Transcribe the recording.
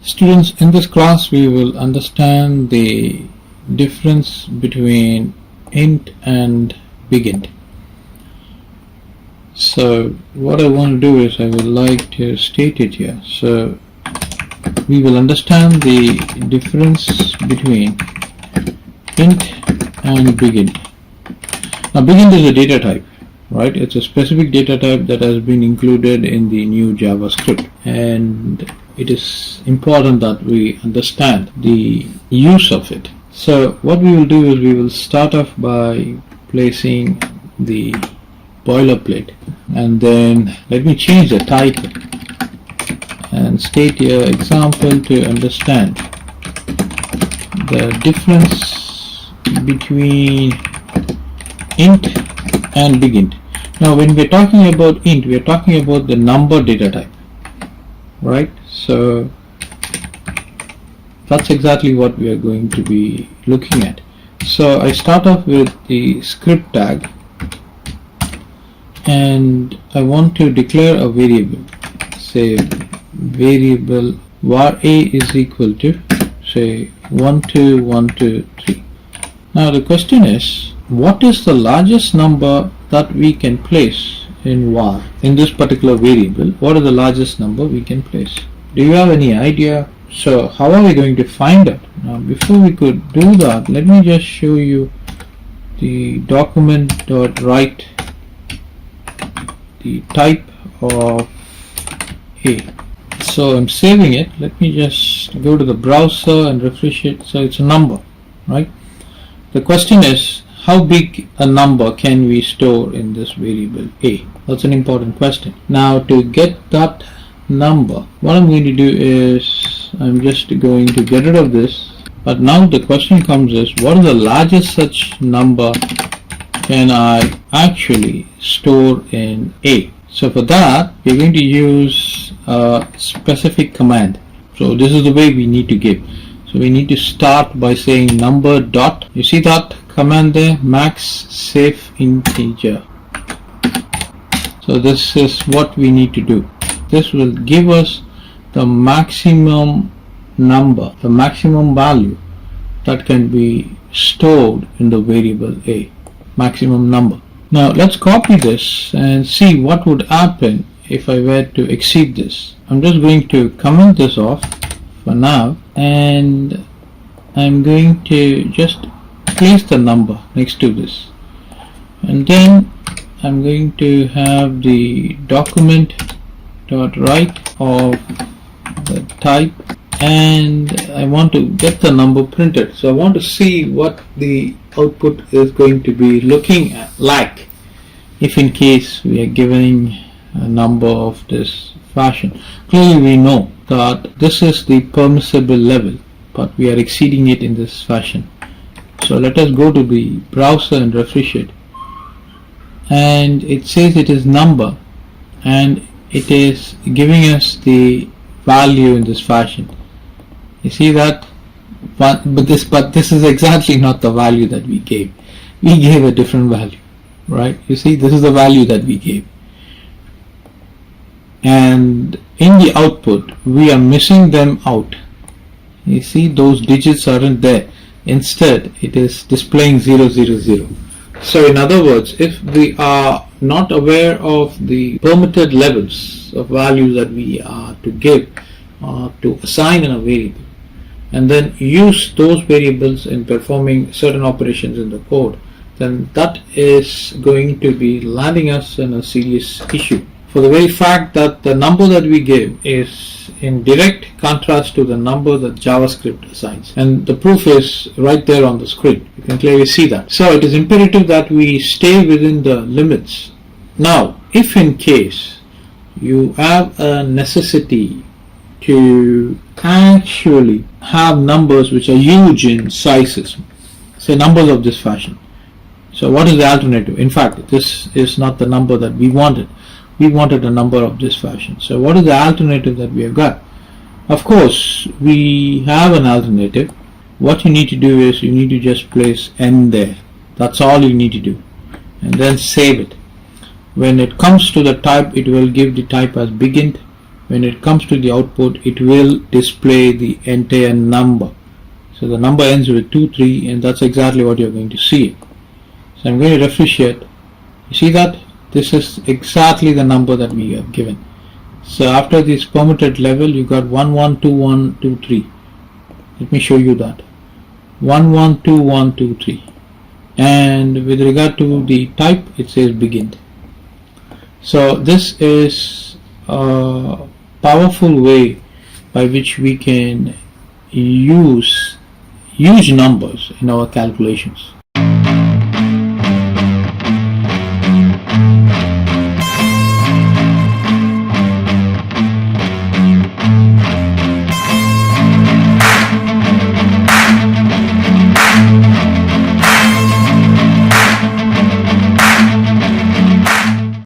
Students, in this class we will understand the difference between int and BigInt. So what I want to do is I would like to state it here. So we will understand the difference between int and BigInt. Now BigInt is a data type, right? It's a specific data type that has been included in the new JavaScript, and it is important that we understand the use of it. So what we will do is we will start off by placing the boilerplate, and then let me change the title and state here example to understand the difference between int and BigInt. Now when we are talking about int, we are talking about the number data type, right? So that's exactly what we are going to be looking at. So I start off with the script tag, and I want to declare a variable. Say variable var a is equal to say 12123. Now the question is, what is the largest number that we can place in var? In this particular variable, what is the largest number we can place? Do you have any idea? So how are we going to find out? Now before we could do that, let me just show you the document.write the type of a. So I'm saving it. Let me just go to the browser and refresh it. So it's a number, right? The question is, how big a number can we store in this variable a? That's an important question. Now to get that number, what I'm going to do is I'm just going to get rid of this. But now the question comes is, what is the largest such number can I actually store in a? So for that we're going to use a specific command. So this is the way we need to give. So we need to start by saying number dot, you see that command there, max safe integer. So this is what we need to do. This will give us the maximum number, the maximum value that can be stored in the variable a, maximum number. Now let's copy this and see what would happen if I were to exceed this. I'm just going to comment this off for now, and I'm going to just place the number next to this, and then I'm going to have the document.write of the type, and I want to get the number printed. So I want to see what the output is going to be looking like if in case we are giving a number of this fashion. Clearly we know that this is the permissible level, but we are exceeding it in this fashion. So let us go to the browser and refresh it, and it says it is number, and it is giving us the value in this fashion. You see that? But this is exactly not the value that we gave. We gave a different value, right? You see, this is the value that we gave, and in the output we are missing them out. You see, those digits aren't there. Instead it is displaying 000. So in other words, if we are not aware of the permitted levels of values that we are to give to assign in a variable, and then use those variables in performing certain operations in the code, then that is going to be landing us in a serious issue, for the very fact that the number that we give is in direct contrast to the number that JavaScript assigns, and the proof is right there on the screen. You can clearly see that. So it is imperative that we stay within the limits. Now if in case you have a necessity to actually have numbers which are huge in sizes, say numbers of this fashion, so what is the alternative? In fact, this is not the number that we wanted. We wanted a number of this fashion. So what is the alternative that we have got? Of course we have an alternative. What you need to do is you need to just place n there. That's all you need to do, and then save it. When it comes to the type, it will give the type as BigInt, when it comes to the output, it will display the entire number. So the number ends with 2, 3, and that's exactly what you're going to see. So I'm going to refresh it. You see that? This is exactly the number that we have given. So after this permitted level, you got 1, 1, 2, 1, 2, 3. Let me show you that. 1, 1, 2, 1, 2, 3. And with regard to the type, it says BigInt. So this is a powerful way by which we can use huge numbers in our calculations.